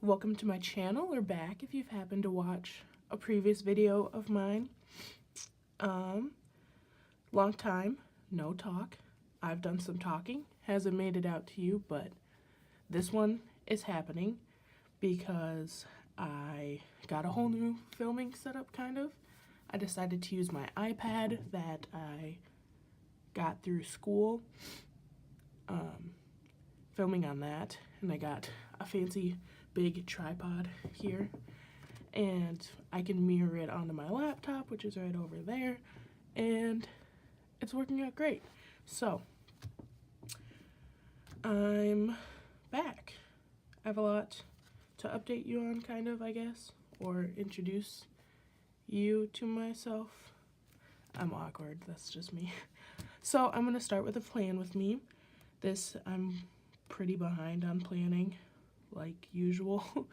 welcome to my channel, or back if you've happened to watch a previous video of mine. Long time, no talk. I've done some talking, hasn't made it out to you, but this one is happening because I got a whole new filming setup, kind of. I decided to use my iPad that I got through school, filming on that, and I got a fancy big tripod here, and I can mirror it onto my laptop, which is right over there, and it's working out great. So I'm back. I have a lot to update you on, kind of, I guess, or introduce you to myself. I'm awkward, that's just me. So I'm gonna start with a plan with me. I'm pretty behind on planning, like usual.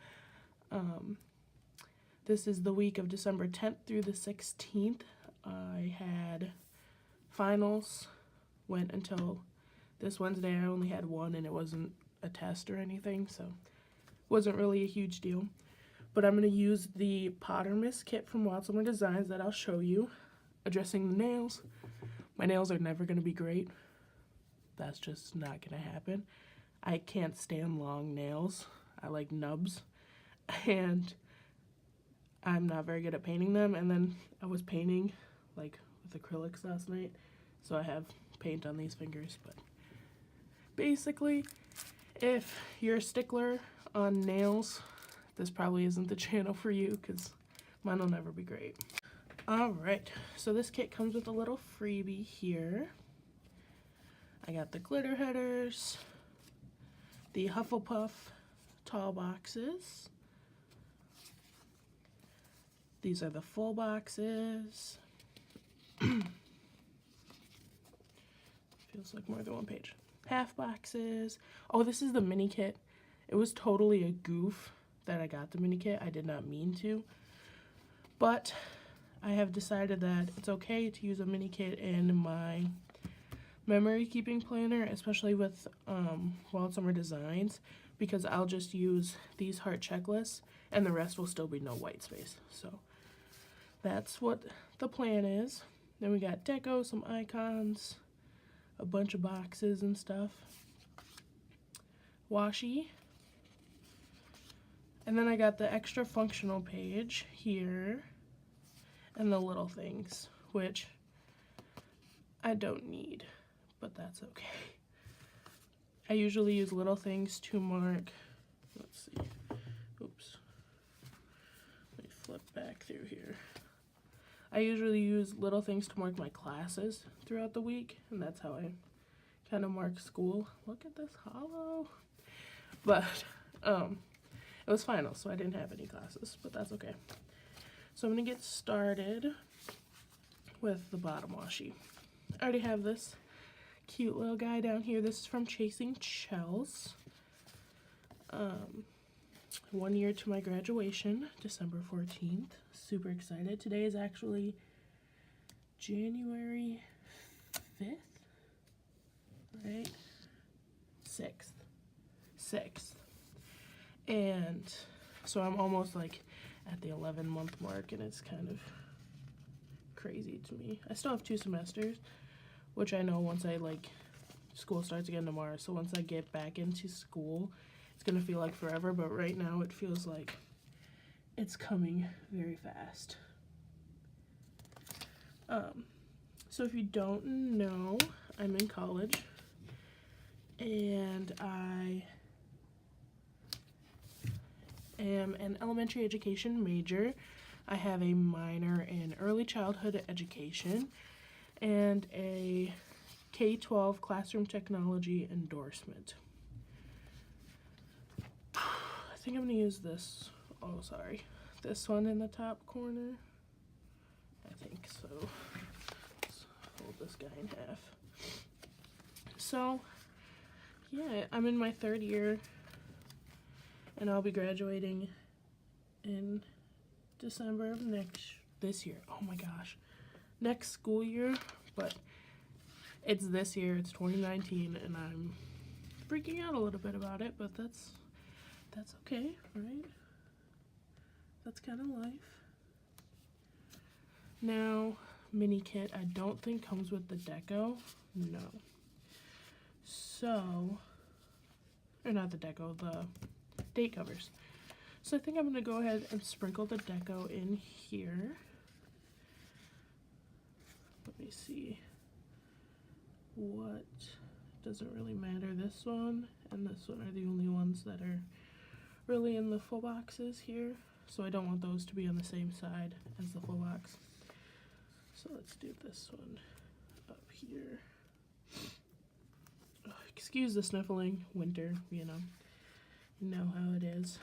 This is the week of December 10th through the 16th. I had finals, went until this Wednesday. I only had one, and it wasn't a test or anything, so wasn't really a huge deal. But I'm going to use the Pottermist kit from Wild Summer Designs that I'll show you. Addressing the nails. My nails are never going to be great. That's just not going to happen. I can't stand long nails. I like nubs. And I'm not very good at painting them. And then I was painting like with acrylics last night, so I have paint on these fingers. But basically, if you're a stickler on nails, this probably isn't the channel for you, because mine will never be great. Alright, so this kit comes with a little freebie here. I got the glitter headers, the Hufflepuff tall boxes. These are the full boxes. Feels like more than one page. Half boxes. Oh, this is the mini kit. It was totally a goof that I got the mini kit. I did not mean to. But I have decided that it's okay to use a mini kit in my memory keeping planner, especially with Wild Summer Designs, because I'll just use these heart checklists and the rest will still be no white space. So that's what the plan is. Then we got deco, some icons, a bunch of boxes and stuff, washi, and then I got the extra functional page here and the little things, which I don't need, but that's okay. I usually use little things to mark, let's see, oops, let me flip back through here. I usually use little things to mark my classes throughout the week, and that's how I kind of mark school. Look at this hollow. But it was final, so I didn't have any classes, but that's okay. So I'm going to get started with the bottom washi. I already have this cute little guy down here. This is from Chasing Chels. 1 year to my graduation, December 14th. Super excited. Today is actually January 5th, right? 6th. And so I'm almost like at the 11-month mark, and it's kind of crazy to me. I still have 2 semesters, which I know once school starts again tomorrow, so once I get back into school, it's gonna feel like forever, but right now it feels like it's coming very fast. So if you don't know, I'm in college, and I am an elementary education major. I have a minor in early childhood education and a K-12 classroom technology endorsement. I think I'm gonna use this, oh sorry, this one in the top corner. I think so. Let's fold this guy in half. So yeah, I'm in my 3rd year, and I'll be graduating in December of this year. Oh my gosh, next school year, but it's this year, it's 2019, and I'm freaking out a little bit about it, but that's that's okay, right? That's kind of life. Now, mini kit, I don't think comes with the deco. No. So, or not the deco, the date covers. So I think I'm gonna go ahead and sprinkle the deco in here. Let me see. What doesn't really matter. This one and this one are the only ones that are really in the full boxes here. So I don't want those to be on the same side as the full box. So let's do this one up here. Oh, excuse the sniffling, winter, you know how it is.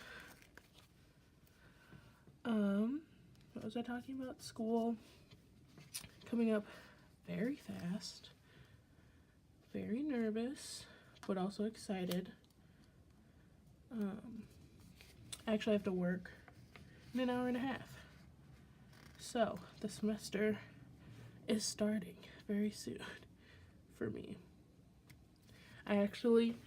What was I talking about? School coming up very fast. Very nervous, but also excited. I actually have to work in an hour and a half. So the semester is starting very soon for me. I actually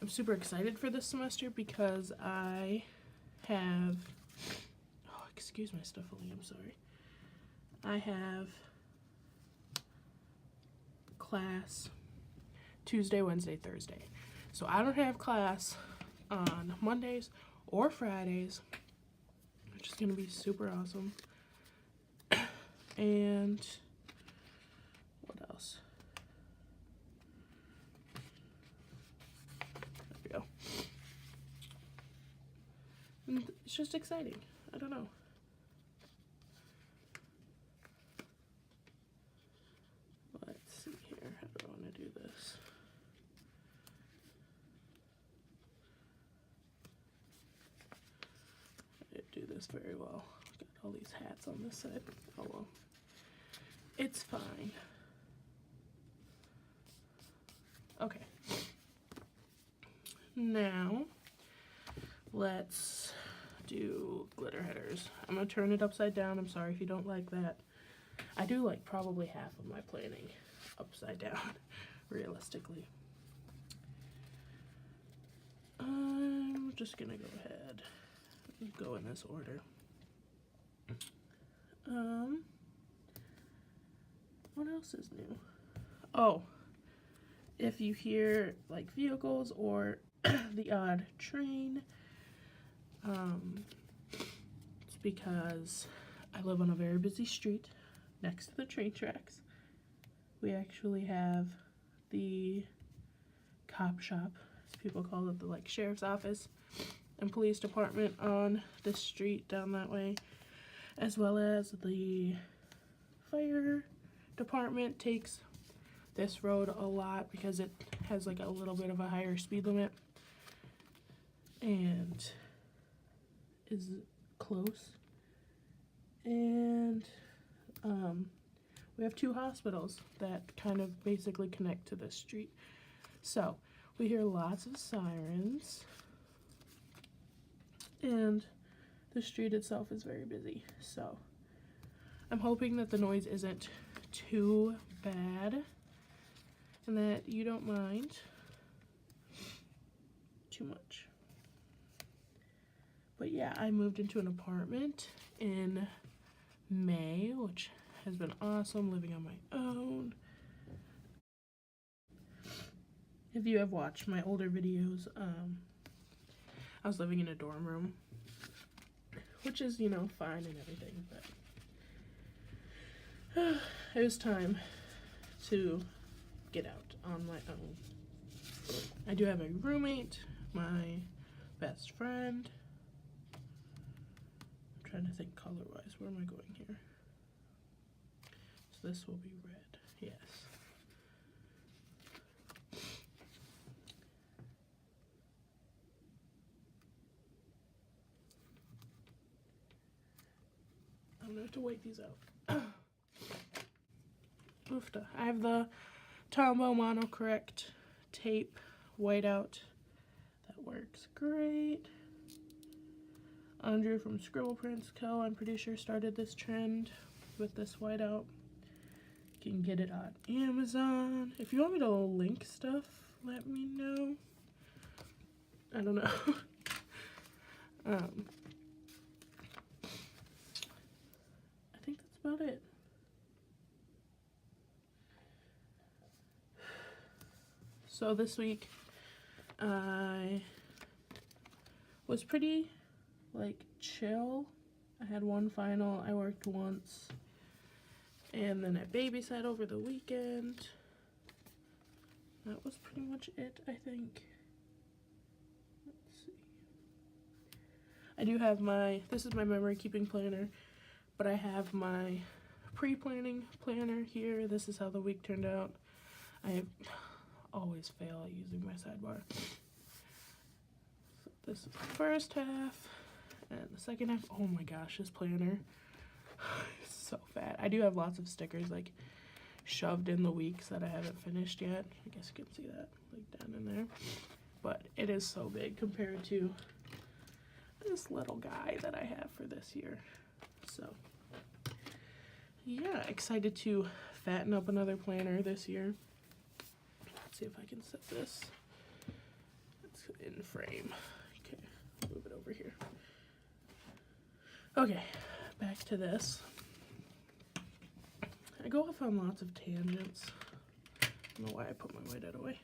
am super excited for this semester because I have, oh, excuse my sniffling, I'm sorry. I have class Tuesday, Wednesday, Thursday. So I don't have class on Mondays or Fridays, which is going to be super awesome. And what else? There we go. And it's just exciting. I don't know. Let's see here. How do I want to do this? I didn't do this very well. Got all these hats on this side. Oh well. It's fine. Okay. Now, let's do glitter headers. I'm gonna turn it upside down. I'm sorry if you don't like that. I do like probably half of my planning upside down, realistically. I'm just gonna go ahead and go in this order. What else is new? Oh, if you hear like vehicles or the odd train, it's because I live on a very busy street next to the train tracks. We actually have the cop shop, as people call it, the like sheriff's office and police department on this street down that way, as well as the fire department takes this road a lot because it has like a little bit of a higher speed limit and is close. And we have two hospitals that kind of basically connect to this street. So we hear lots of sirens and the street itself is very busy. So I'm hoping that the noise isn't too bad and that you don't mind too much. But yeah, I moved into an apartment in May, which has been awesome, living on my own. If you have watched my older videos, I was living in a dorm room, which is, you know, fine and everything, but it was time to get out on my own. I do have a roommate, my best friend. I'm trying to think color-wise. Where am I going here? So this will be red. Yes. I'm gonna have to wait these out. Oofta. I have the Tombow Monocorrect tape whiteout. That works great. Andrew from Scribble Prints Co. I'm pretty sure started this trend with this whiteout. You can get it on Amazon. If you want me to link stuff, let me know. I don't know. I think that's about it. So this week I was pretty like chill. I had one final, I worked once, and then I babysat over the weekend. That was pretty much it, I think. Let's see. I do have this is my memory keeping planner, but I have my pre-planning planner here. This is how the week turned out. I always fail at using my sidebar. So this is the first half, and the second half. Oh my gosh, this planner is so fat. I do have lots of stickers like shoved in the weeks that I haven't finished yet. I guess you can see that like down in there. But it is so big compared to this little guy that I have for this year. So yeah, excited to fatten up another planner this year. Let's see if I can set this. It's in frame. Okay, move it over here. Okay, back to this. I go off on lots of tangents. I don't know why I put my whiteout away.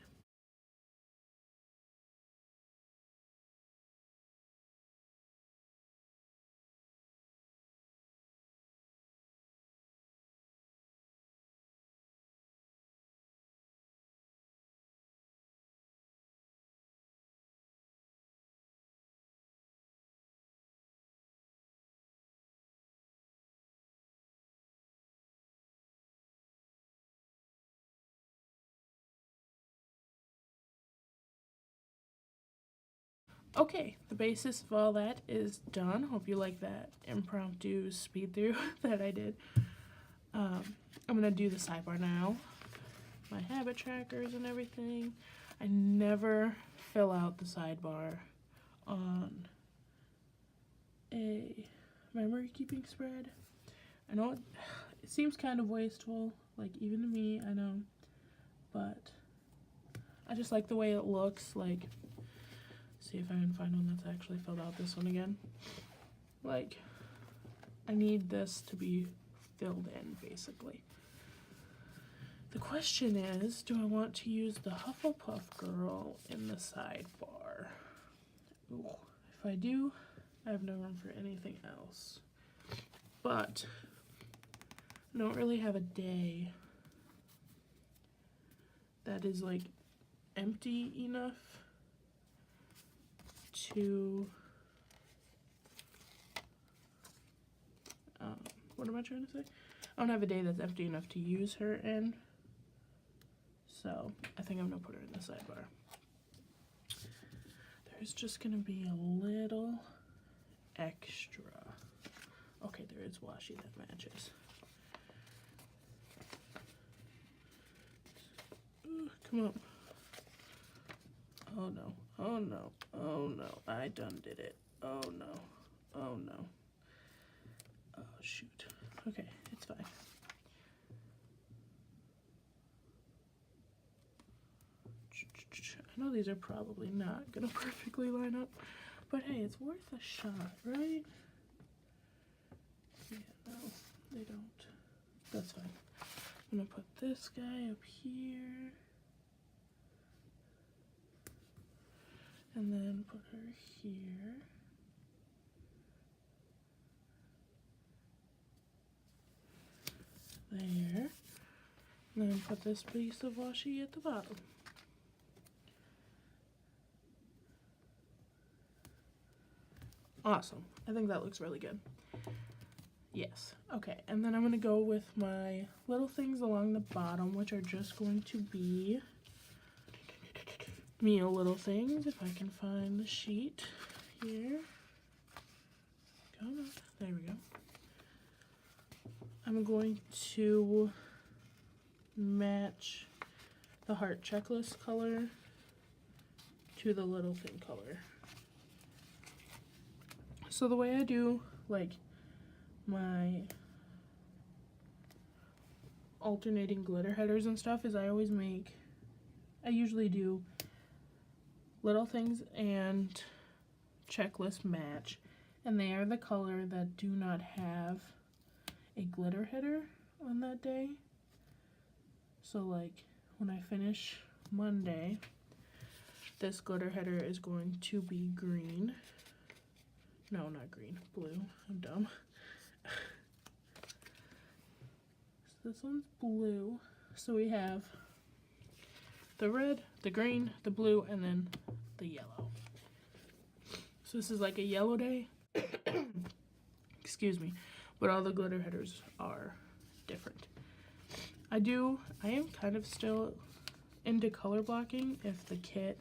Okay, the basis of all that is done. Hope you like that impromptu speed through that I did. I'm gonna do the sidebar now. My habit trackers and everything. I never fill out the sidebar on a memory keeping spread. I know it seems kind of wasteful, like even to me, I know, but I just like the way it looks. Like, see if I can find one that's actually filled out. This one again. Like, I need this to be filled in, basically. The question is, do I want to use the Hufflepuff girl in the sidebar? Ooh, if I do, I have no room for anything else. But I don't really have a day that is like empty enough to what am I trying to say? I don't have a day that's empty enough to use her in, so I think I'm gonna put her in the sidebar. There's just gonna be a little extra. Okay, there is washi that matches. Ooh, come on. Oh no, oh no, oh no, I done did it. Oh no, oh no. Oh shoot. Okay, it's fine. I know these are probably not gonna perfectly line up, but hey, it's worth a shot, right? Yeah, no, they don't. That's fine. I'm gonna put this guy up here. And then put her here. There. And then put this piece of washi at the bottom. Awesome. I think that looks really good. Yes. Okay, and then I'm going to go with my little things along the bottom, which are just going to be meal little things, if I can find the sheet here. Come on. There we go. I'm going to match the heart checklist color to the little thing color. So the way I do like my alternating glitter headers and stuff is I usually do little things and Checklist Match, and they are the color that do not have a glitter header on that day. So like when I finish Monday, this glitter header is going to be green. No, not green, blue. I'm dumb. So this one's blue. So we have the red, the green, the blue, and then the yellow. So this is like a yellow day. Excuse me. But all the glitter headers are different. I am kind of still into color blocking if the kit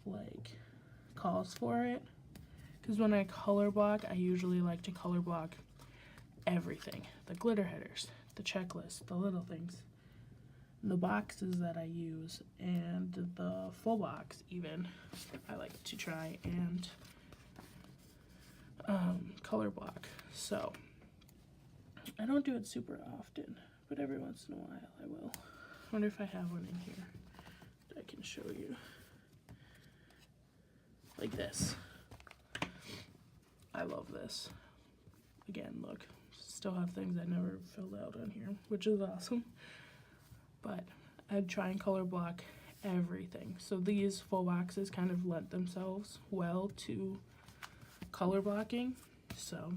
like calls for it. Because when I color block, I usually like to color block everything. The glitter headers, the checklist, the little things, the boxes that I use, and the full box even. I like to try and color block. So I don't do it super often, but every once in a while I will. I wonder if I have one in here that I can show you. Like this. I love this. Again, look, still have things I never filled out on here, which is awesome. But I'd try and color block everything. So these full boxes kind of lent themselves well to color blocking. So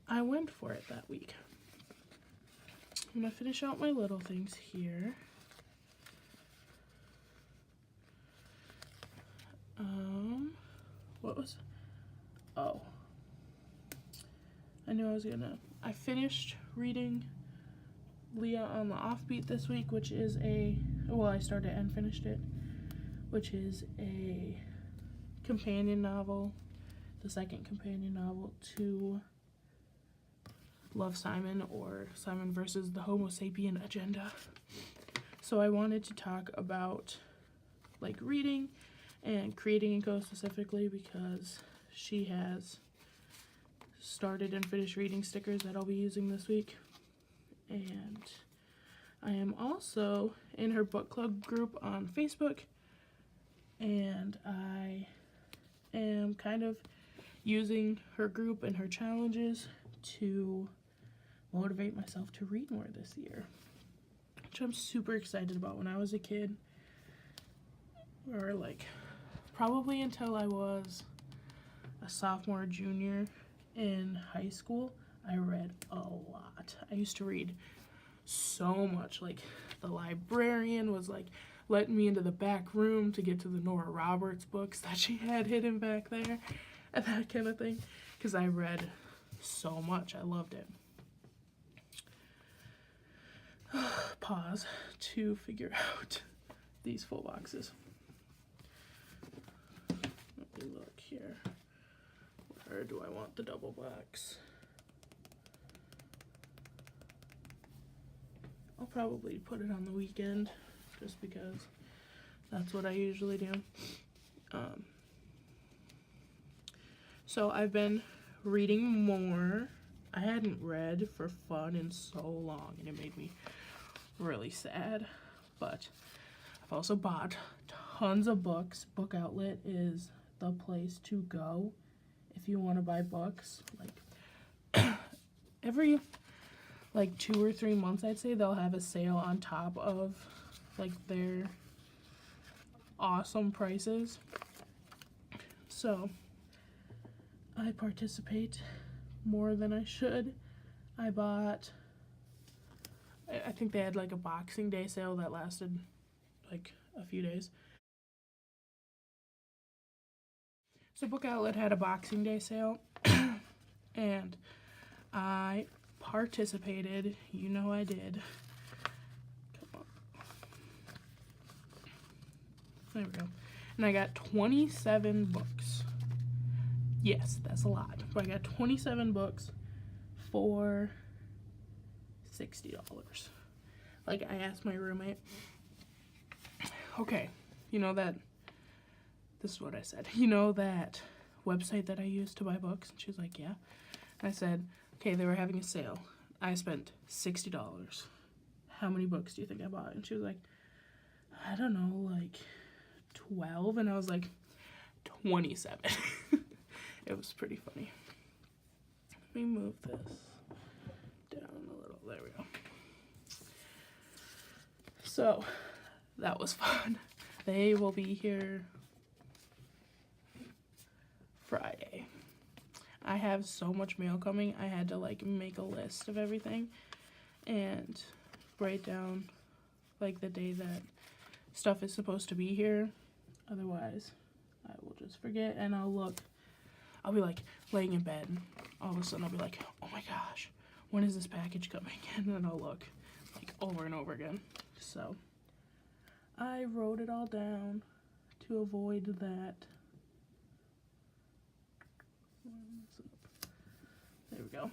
I went for it that week. I'm gonna finish out my little things here. What was, oh, I knew I finished reading Leah on the Offbeat this week, which is I started and finished it, which is a companion novel, the second companion novel to Love, Simon, or Simon versus the Homo Sapien Agenda. So I wanted to talk about like reading and creating and Co specifically because she has started and finished reading stickers that I'll be using this week. And I am also in her book club group on Facebook, and I am kind of using her group and her challenges to motivate myself to read more this year, which I'm super excited about. When I was a kid, or like probably until I was a sophomore, junior in high school, I read a lot. I used to read so much. Like the librarian was like letting me into the back room to get to the Nora Roberts books that she had hidden back there and that kind of thing, because I read so much. I loved it. Pause to figure out these full boxes. Let me look here. Where do I want the double box? I'll probably put it on the weekend just because that's what I usually do. So I've been reading more. I hadn't read for fun in so long, and it made me really sad. But I've also bought tons of books. Book Outlet is the place to go if you want to buy books. Like every like 2 or 3 months, I'd say they'll have a sale on top of like their awesome prices. So I participate more than I should. I think they had like a Boxing Day sale that lasted like a few days. So Book Outlet had a Boxing Day sale and I participated. You know I did. Come on. There we go. And I got 27 books. Yes, that's a lot. But I got 27 books for $60. Like, I asked my roommate, okay, you know that, this is what I said, you know that website that I use to buy books? And she was like, yeah. And I said, okay, they were having a sale. I spent $60. How many books do you think I bought? And she was like, I don't know, like 12. And I was like, 27. It was pretty funny. Let me move this down a little. There we go. So that was fun. They will be here Friday. I have so much mail coming. I had to like make a list of everything and write down like the day that stuff is supposed to be here. Otherwise, I will just forget, and I'll be like laying in bed, and all of a sudden I'll be like, oh my gosh, when is this package coming? And then I'll look like over and over again. So I wrote it all down to avoid that. There we go.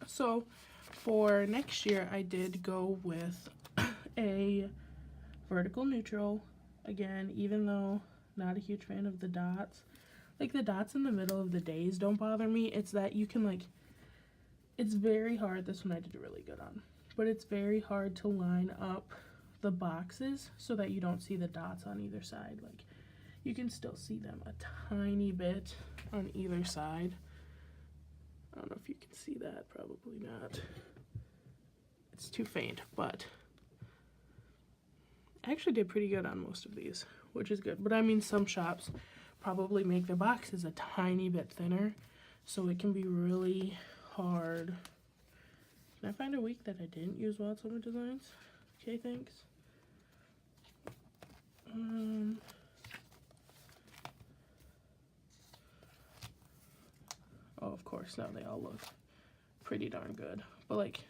So for next year, I did go with a vertical neutral. Again, even though not a huge fan of the dots. Like the dots in the middle of the days don't bother me. It's that you can like, it's very hard. This one I did really good on. But it's very hard to line up the boxes so that you don't see the dots on either side. Like you can still see them a tiny bit on either side. I don't know if you can see that, probably not. It's too faint, but I actually did pretty good on most of these, which is good. But I mean, some shops probably make their boxes a tiny bit thinner, so it can be really hard. Can I find a week that I didn't use Wild Summer Designs? Okay, thanks. Oh, of course, now they all look pretty darn good. But like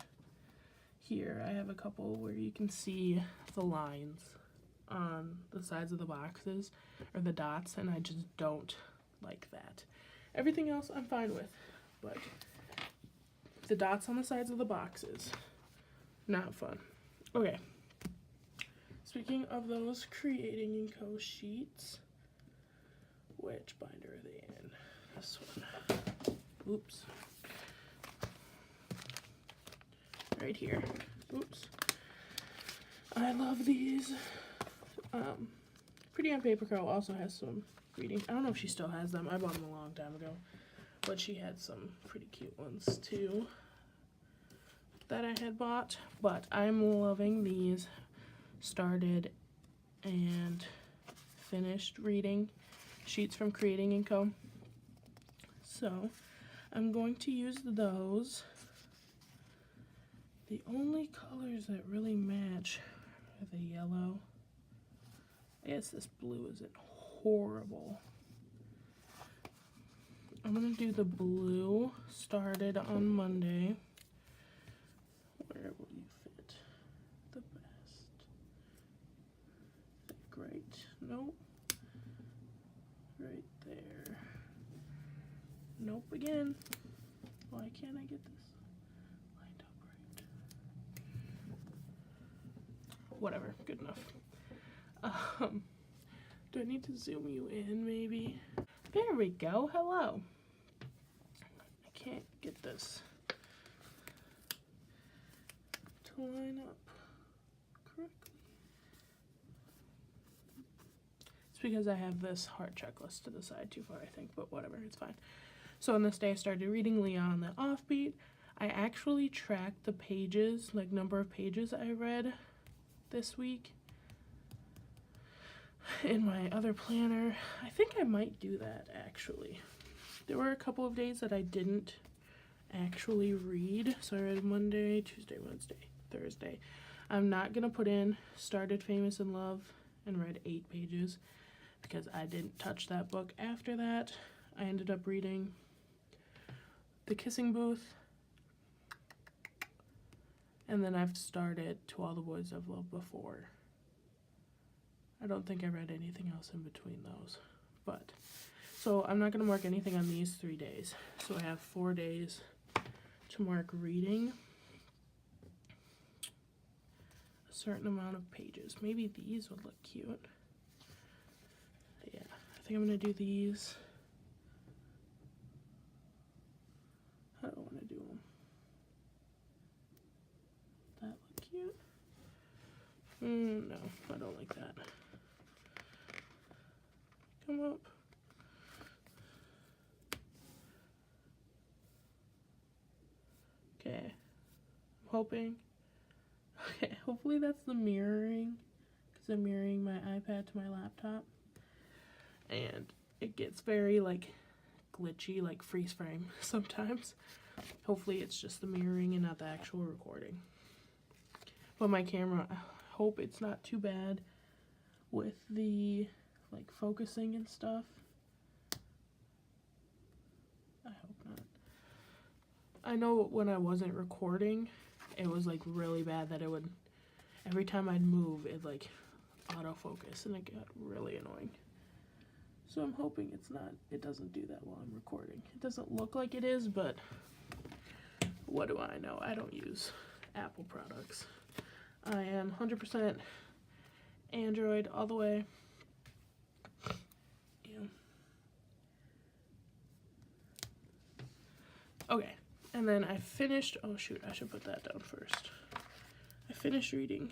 here, I have a couple where you can see the lines on the sides of the boxes, or the dots, and I just don't like that. Everything else I'm fine with, but the dots on the sides of the boxes, not fun. Okay. Speaking of those Creating & Co. sheets, which binder are they in? This one. Oops. Right here. Oops. I love these. Pretty on Paper Co. also has some reading. I don't know if she still has them. I bought them a long time ago. But she had some pretty cute ones too that I had bought. But I'm loving these started and finished reading sheets from Creating & Co. So I'm going to use those. The only colors that really match are the yellow. I guess this blue isn't horrible. I'm going to do the blue started on Monday. Where will you fit the best? Great. Nope. Right there. Nope again. Why can't I get this lined up right? Whatever. Good enough. Do I need to zoom you in maybe? There we go. Hello. I can't get this to line up correctly. It's because I have this heart checklist to the side too far, I think, but whatever, it's fine. So on this day I started reading Leon the Offbeat. I actually tracked the pages, like number of pages I read this week in my other planner. I think I might do that actually. There were a couple of days that I didn't actually read. So I read Monday, Tuesday, Wednesday, Thursday. I'm not gonna put in started Famous in Love and read 8 pages because I didn't touch that book after that. I ended up reading The Kissing Booth, and then I've started To All the Boys I've Loved Before. I don't think I read anything else in between those. But, so I'm not going to mark anything on these 3 days. So I have 4 days to mark reading a certain amount of pages. Maybe these would look cute. Yeah, I think I'm going to do these. How do I want to do them? That look cute? No, I don't like that. come up? Okay, I'm hoping. Okay, hopefully that's the mirroring, because I'm mirroring my iPad to my laptop, and it gets very like glitchy, like freeze frame sometimes. Hopefully it's just the mirroring and not the actual recording. But my camera, I hope it's not too bad with the like focusing and stuff. I hope not. I know when I wasn't recording, it was like really bad that it would, every time I'd move, it like autofocus, and it got really annoying. So I'm hoping it doesn't do that while I'm recording. It doesn't look like it is, but what do I know? I don't use Apple products. I am 100% Android all the way. Yeah. Okay, and then I finished, oh shoot, I should put that down first. I finished reading,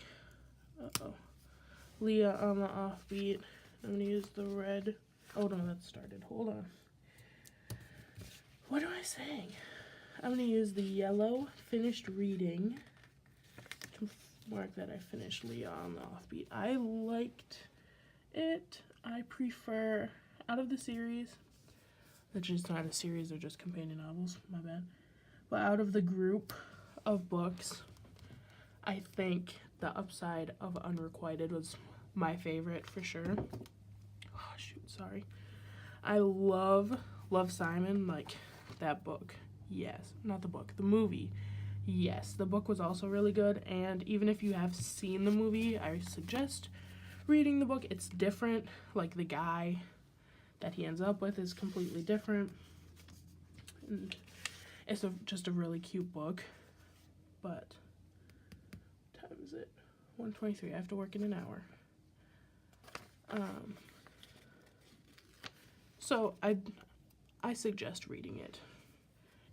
Leah on the Offbeat. I'm gonna use the red, oh no, that started, hold on. What am I saying? I'm gonna use the yellow finished reading to mark that I finished Leah on the Offbeat. I liked it. I prefer, out of the series, which is not a series, they're just companion novels, my bad. But out of the group of books, I think The Upside of Unrequited was my favorite for sure. Oh shoot, sorry. I love Simon, like that book. Yes, not the book, the movie. Yes, the book was also really good, and even if you have seen the movie, I suggest reading the book. It's different, like the guy that he ends up with is completely different, and it's just a really cute book. But what time is it? 1:23. I have to work in an hour. So I suggest reading it.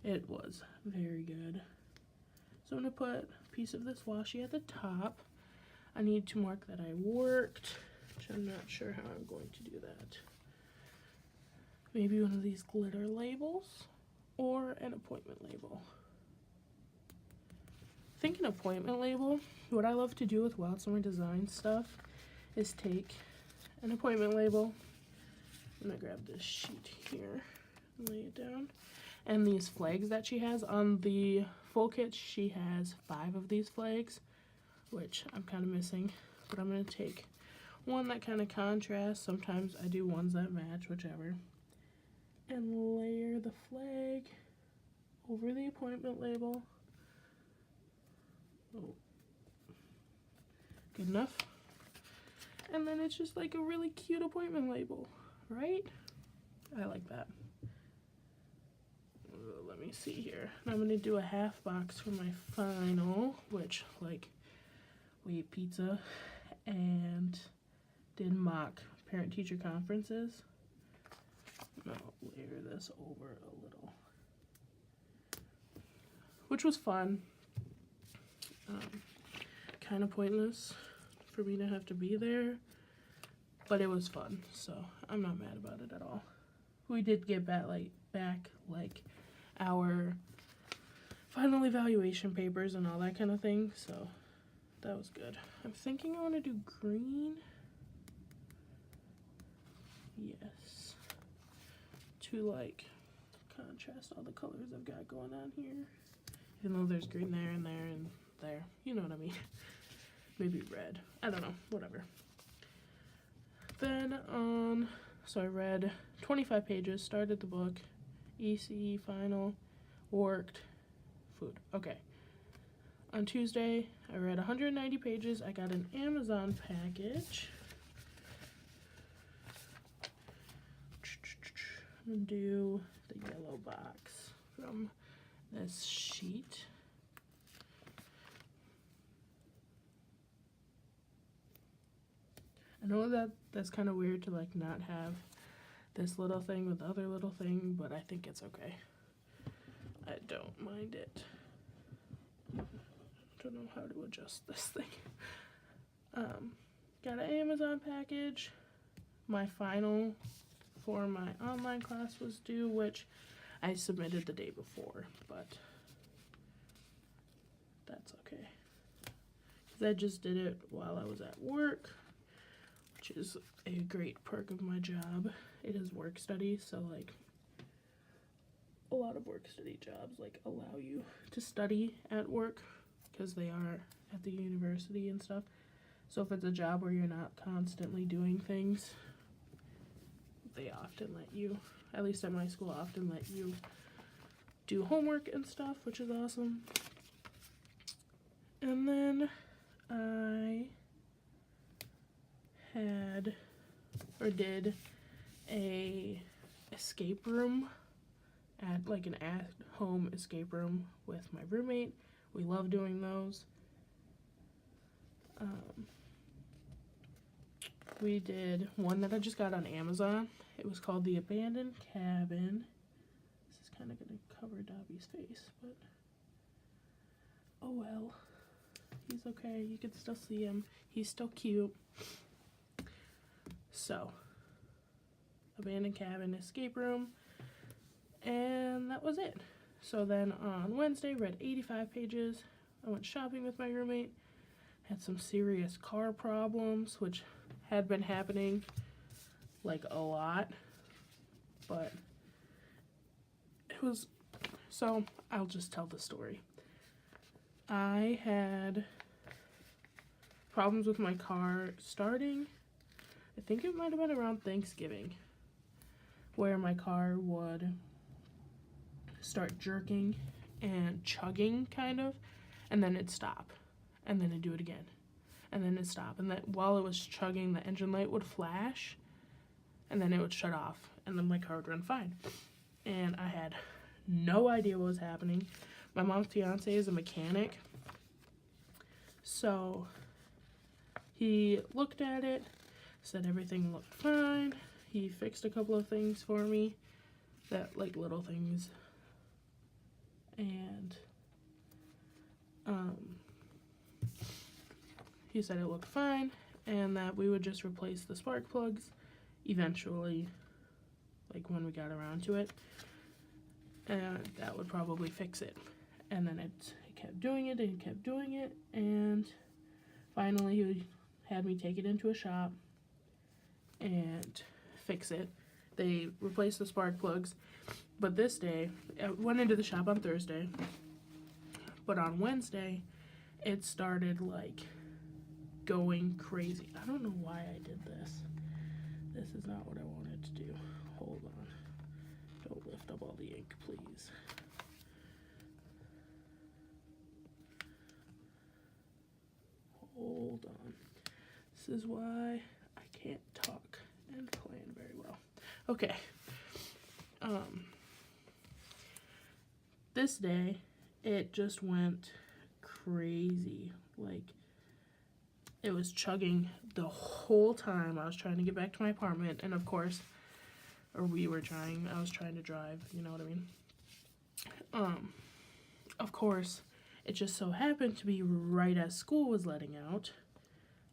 It was very good. So I'm going to put a piece of this washi at the top. I need to mark that I worked, which I'm not sure how I'm going to do that. Maybe one of these glitter labels or an appointment label. I think an appointment label, what I love to do with Wild Summer Design stuff is take an appointment label. I'm going to grab this sheet here and lay it down. And these flags that she has on the full kit, she has 5 of these flags, which I'm kind of missing, but I'm going to take one that kind of contrasts. Sometimes I do ones that match, whichever, and layer the flag over the appointment label. Oh, good enough. And then it's just like a really cute appointment label, right? I like that. Let me see here. I'm gonna do a half box for my final, which like we ate pizza and did mock parent-teacher conferences. I'll layer this over a little, which was fun. Kind of pointless for me to have to be there, but it was fun, so I'm not mad about it at all. We did get back like our final evaluation papers and all that kind of thing, so that was good. I'm thinking I want to do green. Yes. To like contrast all the colors I've got going on here. Even though there's green there and there and there. You know what I mean. Maybe red. I don't know. Whatever. Then so I read 25 pages, started the book, EC, final, worked, food. Okay. On Tuesday, I read 190 pages. I got an Amazon package. I'm gonna do the yellow box from this sheet. I know that that's kind of weird to like not have this little thing with the other little thing, but I think it's okay. I don't mind it. Don't know how to adjust this thing. Got an Amazon package. My final before my online class was due, which I submitted the day before, but that's okay. Because I just did it while I was at work, which is a great perk of my job. It is work study, so like a lot of work study jobs like allow you to study at work because they are at the university and stuff. So if it's a job where you're not constantly doing things, they often let you, at least at my school, often let you do homework and stuff, which is awesome. And then I did a escape room at like an at-home escape room with my roommate. We love doing those. We did one that I just got on Amazon. It was called The Abandoned Cabin. This is kind of going to cover Dobby's face, but oh well. He's okay. You can still see him. He's still cute. So, Abandoned Cabin escape room. And that was it. So then on Wednesday, read 85 pages. I went shopping with my roommate. Had some serious car problems, which had been happening like a lot. But it was, so I'll just tell the story. I had problems with my car starting, I think it might have been around Thanksgiving, where my car would start jerking and chugging kind of, and then it'd stop, and then it'd do it again, and then it'd stop, and then while it was chugging the engine light would flash, and then it would shut off, and then my car would run fine. And I had no idea what was happening. My mom's fiance is a mechanic, so he looked at it, said everything looked fine. He fixed a couple of things for me, that like little things, and he said it looked fine and that we would just replace the spark plugs eventually, like when we got around to it, and that would probably fix it. And then it kept doing it and kept doing it, and finally he had me take it into a shop and fix it. They replaced the spark plugs, but this day, I went into the shop on Thursday, but on Wednesday, it started like going crazy. I don't know why I did this. This is not what I wanted to do. Hold on. Don't lift up all the ink, please. Hold on. This is why I can't talk and plan very well. Okay. This day, it just went crazy. Like, it was chugging the whole time. I was trying to get back to my apartment, and of course, I was trying to drive, you know what I mean? Of course, it just so happened to be right as school was letting out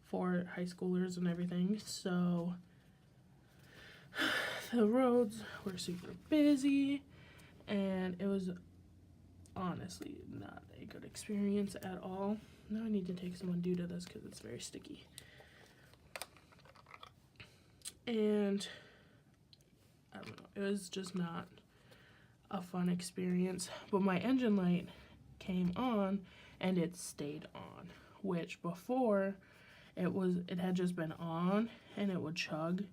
for high schoolers and everything, so the roads were super busy, and it was honestly not a good experience at all. Now I need to take some Undo to this because it's very sticky. And I don't know, it was just not a fun experience. But my engine light came on and it stayed on, which before it had just been on and it would chug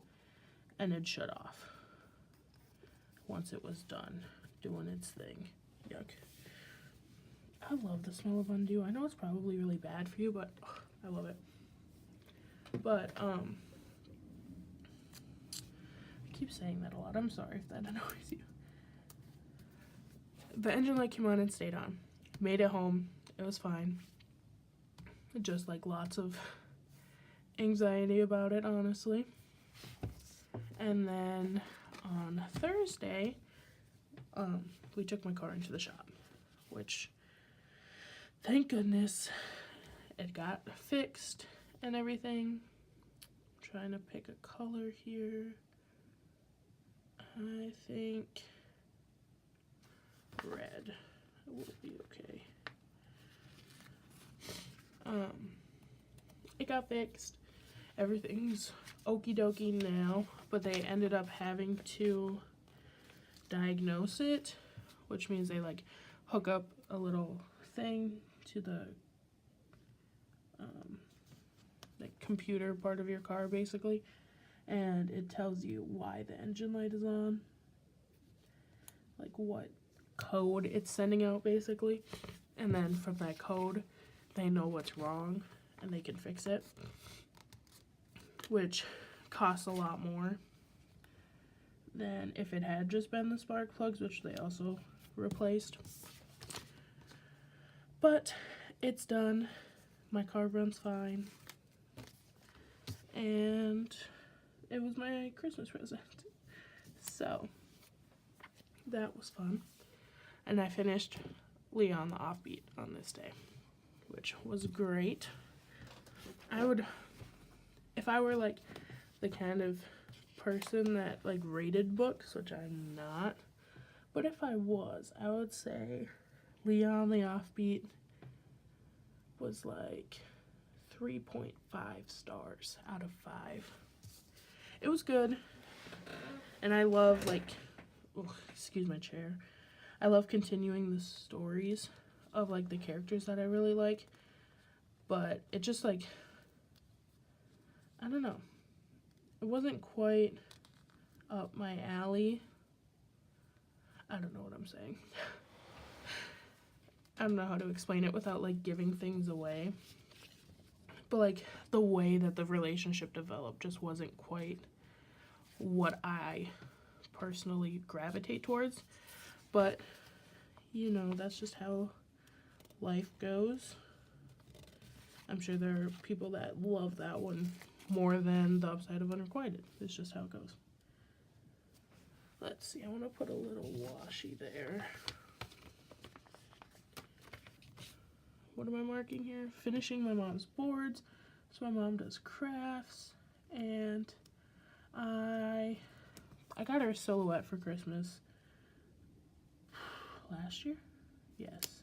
and it'd shut off once it was done doing its thing. Yuck. I love the smell of Undo. I know it's probably really bad for you, but I love it. But I keep saying that a lot. I'm sorry if that annoys you. The engine light came on and stayed on. Made it home. It was fine. Just like lots of anxiety about it, honestly. And then on Thursday, we took my car into the shop, which, thank goodness, it got fixed and everything. I'm trying to pick a color here. I think red will be okay. It got fixed. Everything's okie dokie now, but they ended up having to diagnose it, which means they like hook up a little thing to the like computer part of your car basically, and it tells you why the engine light is on, like what code it's sending out basically, and then from that code they know what's wrong and they can fix it, which costs a lot more than if it had just been the spark plugs, which they also replaced. But it's done. My car runs fine. And it was my Christmas present. So that was fun. And I finished Leon the Offbeat on this day, which was great. If I were like the kind of person that like rated books, which I'm not, but if I was, I would say Leon the Offbeat was like 3.5 stars out of 5. It was good, and I love like, excuse my chair, I love continuing the stories of like the characters that I really like, but it just like, I don't know, it wasn't quite up my alley. I don't know what I'm saying. I don't know how to explain it without like giving things away. But like the way that the relationship developed just wasn't quite what I personally gravitate towards. But you know, that's just how life goes. I'm sure there are people that love that one more than the upside of Unrequited. It's just how it goes. Let's see, I want to put a little washi there. What am I marking here? Finishing my mom's boards. So my mom does crafts, and I got her a silhouette for Christmas last year. Yes,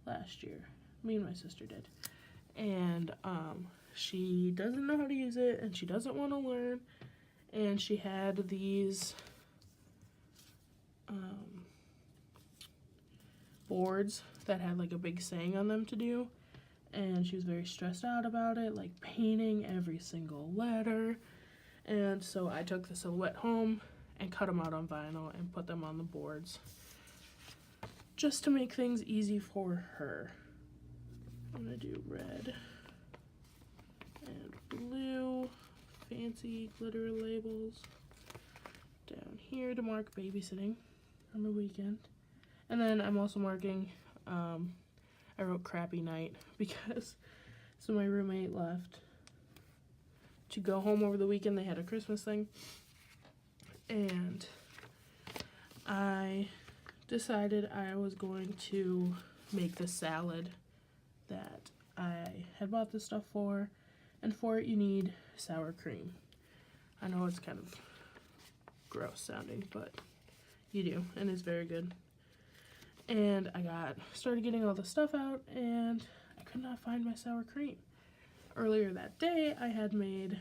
last year. Me and my sister did, and she doesn't know how to use it, and she doesn't want to learn. And she had these boards that had like a big saying on them to do, and she was very stressed out about it, like painting every single letter. And so I took the silhouette home and cut them out on vinyl and put them on the boards just to make things easy for her. I'm gonna do red and blue, fancy glitter labels down here to mark babysitting on the weekend. And then I'm also marking, I wrote crappy night because so my roommate left to go home over the weekend. They had a Christmas thing, and I decided I was going to make the salad that I had bought this stuff for, and for it you need sour cream. I know it's kind of gross sounding, but you do, and it's very good. And I started getting all the stuff out, and I could not find my sour cream. Earlier that day, I had made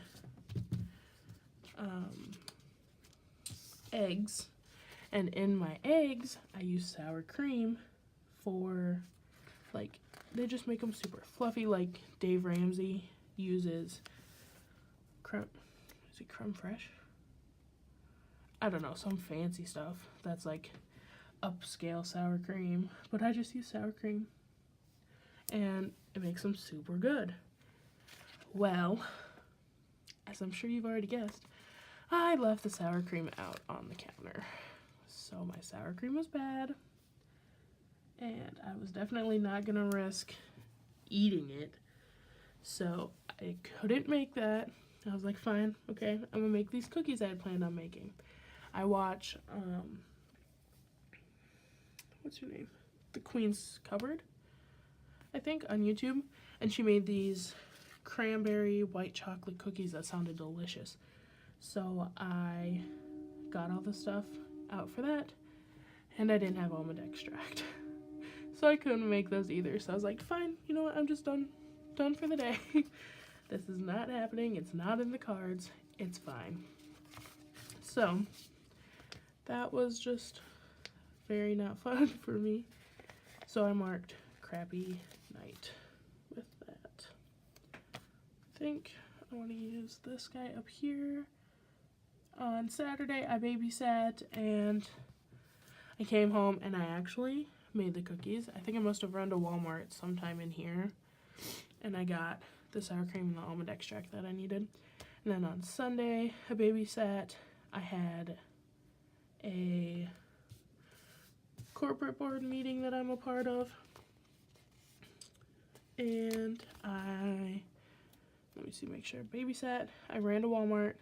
eggs, and in my eggs, I used sour cream for, like, they just make them super fluffy, like Dave Ramsey uses creme fraiche? I don't know, some fancy stuff that's like upscale sour cream, but I just use sour cream, and it makes them super good. Well, as I'm sure you've already guessed, I left the sour cream out on the counter. So my sour cream was bad, and I was definitely not gonna risk eating it. So I couldn't make that. I was like, fine, okay, I'm gonna make these cookies I had planned on making. I watch, what's her name? The Queen's Cupboard, I think, on YouTube. And she made these cranberry white chocolate cookies that sounded delicious. So I got all the stuff out for that, and I didn't have almond extract. So I couldn't make those either. So I was like, fine, you know what, I'm just done for the day. This is not happening. It's not in the cards. It's fine. So that was just very not fun for me. So I marked crappy night with that. I think I want to use this guy up here. On Saturday, I babysat and I came home and I actually made the cookies. I think I must have run to Walmart sometime in here and I got the sour cream and the almond extract that I needed. And then on Sunday, I babysat. I had a corporate board meeting that I'm a part of. And let me see, make sure, babysat. I ran to Walmart,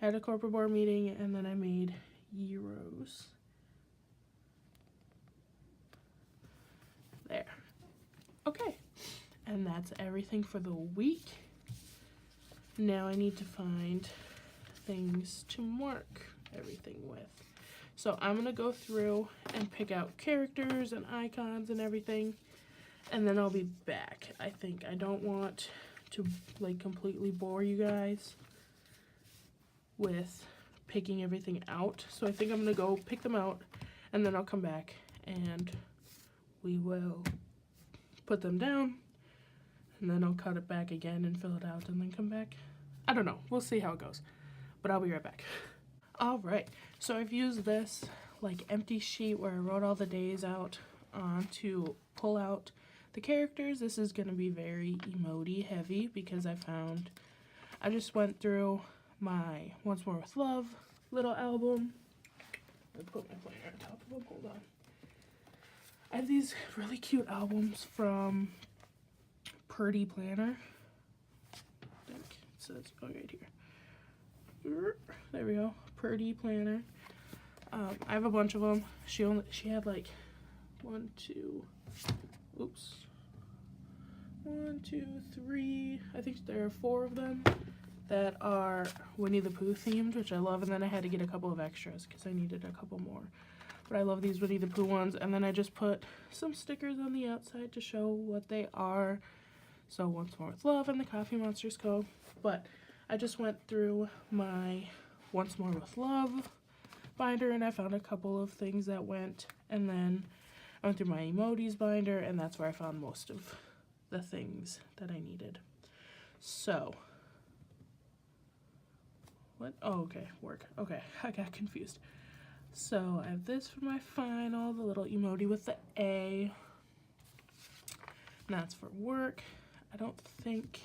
had a corporate board meeting, and then I made gyros. There. Okay. And that's everything for the week. Now I need to find things to mark everything with. So I'm gonna go through and pick out characters and icons and everything, and then I'll be back. I think I don't want to like completely bore you guys with picking everything out. So I think I'm gonna go pick them out and then I'll come back and we will put them down and then I'll cut it back again and fill it out and then come back. I don't know. We'll see how it goes. But I'll be right back. Alright, so I've used this like empty sheet where I wrote all the days out to pull out the characters. This is going to be very emoji heavy because I just went through my Once More With Love little album. Let me put my planner on top of them. Hold on. I have these really cute albums from Purdy Planner. I think it says, oh, right here. There we go. Purdy Planner. I have a bunch of them. She had like 1, 2, 3, I think there are 4 of them that are Winnie the Pooh themed, which I love, and then I had to get a couple of extras because I needed a couple more. But I love these Winnie the Pooh ones, and then I just put some stickers on the outside to show what they are. So Once More With Love and the Coffee Monsters Co. But I just went through my Once More With Love binder and I found a couple of things that went, and then I went through my emojis binder and that's where I found most of the things that I needed. So what? Oh, okay, work. Okay, I got confused. So I have this for my final, the little emoji with the A. And that's for work. I don't think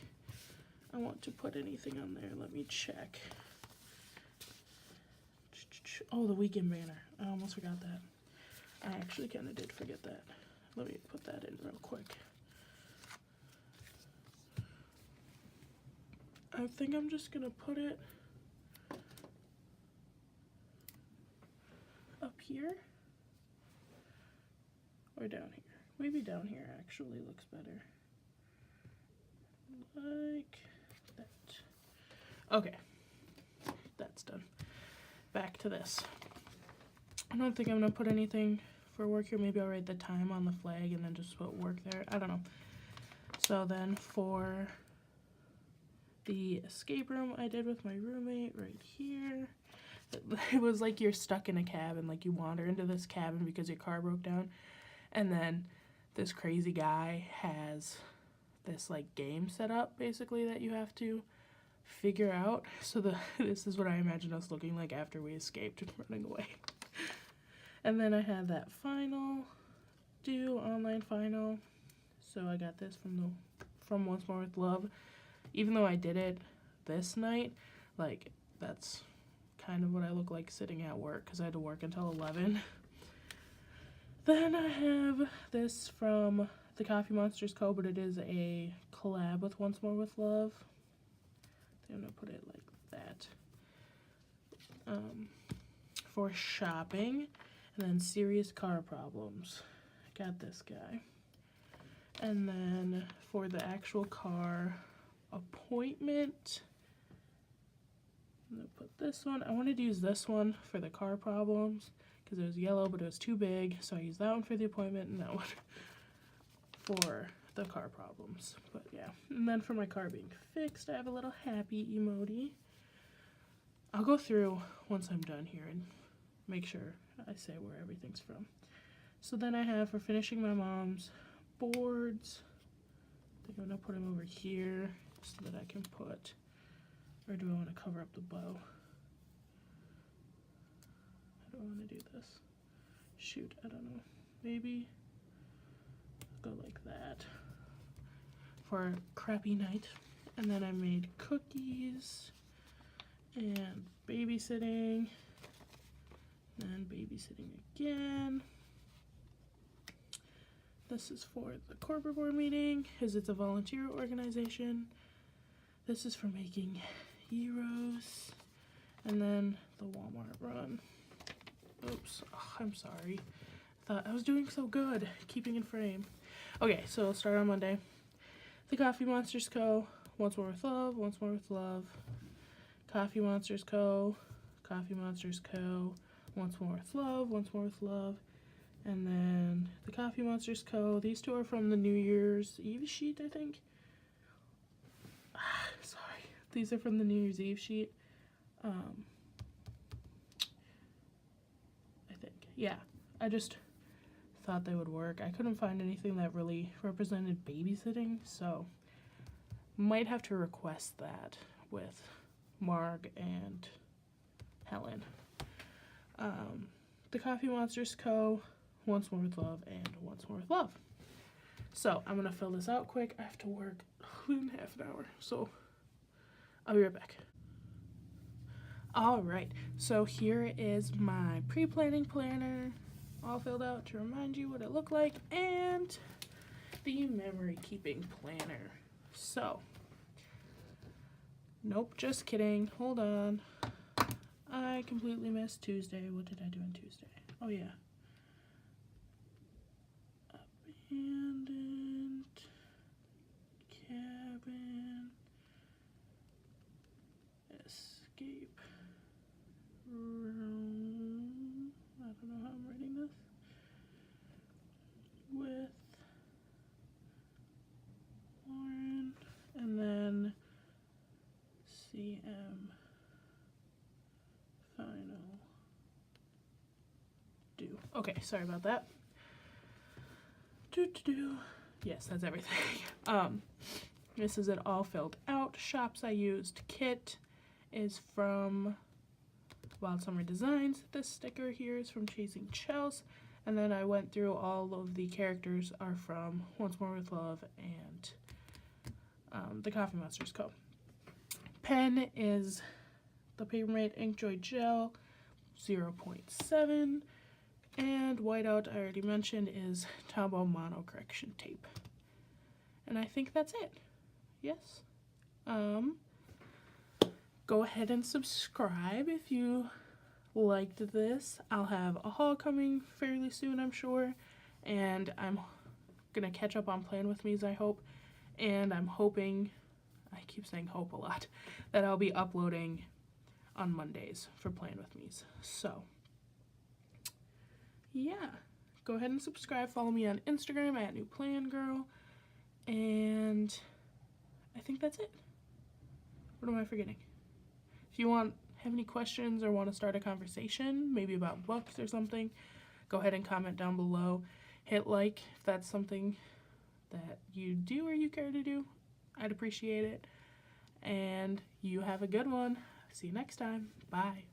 I want to put anything on there. Let me check. Oh, the weekend banner. I almost forgot that. I actually kind of did forget that. Let me put that in real quick. I think I'm just going to put it up here or down here. Maybe down here actually looks better. Like that. Okay, that's done. Back to this. I don't think I'm gonna put anything for work here. Maybe I'll write the time on the flag and then just put work there. I don't know. So then for the escape room I did with my roommate right here. It was like you're stuck in a cabin, like you wander into this cabin because your car broke down, and then this crazy guy has this like game set up basically that you have to figure out. So this is what I imagine us looking like after we escaped and running away. And then I had that final due online final. So I got this from Once More With Love. Even though I did it this night, like that's kind of what I look like sitting at work because I had to work until 11. Then I have this from the Coffee Monsters Co., but it is a collab with Once More With Love. I think I'm going to put it like that. For shopping, and then serious car problems. I got this guy. And then for the actual car appointment, I'm gonna put this one. I wanted to use this one for the car problems because it was yellow, but it was too big. So I used that one for the appointment and that one for the car problems. But yeah, and then for my car being fixed, I have a little happy emoji. I'll go through once I'm done here and make sure I say where everything's from. So then I have for finishing my mom's boards. I think I'm gonna put them over here so that I can put, or do I want to cover up the bow? How do I want to do this? Shoot, I don't know. Maybe go like that for a crappy night. And then I made cookies and babysitting, and babysitting again. This is for the corporate board meeting, because it's a volunteer organization. This is for making gyros, and then the Walmart run. Oops, oh, I'm sorry. Thought I was doing so good, keeping in frame. Okay, so I'll start on Monday. The Coffee Monsters Co. Once More With Love, Once More With Love. Coffee Monsters Co. Coffee Monsters Co. Once More With Love, Once More With Love. And then the Coffee Monsters Co. These two are from the New Year's Eve sheet, I think. Sorry. These are from the New Year's Eve sheet. I think. Yeah. I just thought they would work. I couldn't find anything that really represented babysitting, so might have to request that with Marg and Helen. The Coffee Monsters Co. Once More With Love and Once More With Love. So I'm gonna fill this out quick. I have to work in half an hour, so I'll be right back. All right, so here is my pre-planning planner, all filled out to remind you what it looked like, and the memory keeping planner. So, nope, just kidding. Hold on. I completely missed Tuesday. What did I do on Tuesday? Oh, yeah. Abandoned cabin. Escape room. I don't know how I'm writing this. With Lauren. And then CM final due. Okay, sorry about that. Yes, that's everything. This is it all filled out. Shops I used. Kit is from Wild Summer Designs. This sticker here is from Chasing Chels. And then I went through all of the characters are from Once More With Love and the Coffee Monsters Co. Pen is the Papermate Inkjoy Gel 0.7. And whiteout, I already mentioned, is Tombow Mono Correction Tape. And I think that's it. Yes. Go ahead and subscribe if you liked this. I'll have a haul coming fairly soon, I'm sure. And I'm going to catch up on Plan With Me's, I hope. And I'm hoping, I keep saying hope a lot, that I'll be uploading on Mondays for Plan With Me's. So, yeah, go ahead and subscribe. Follow me on Instagram at NewPlanGirl. And I think that's it. What am I forgetting? If you have any questions or want to start a conversation, maybe about books or something, go ahead and comment down below. Hit like if that's something that you do or you care to do. I'd appreciate it. And you have a good one. See you next time. Bye.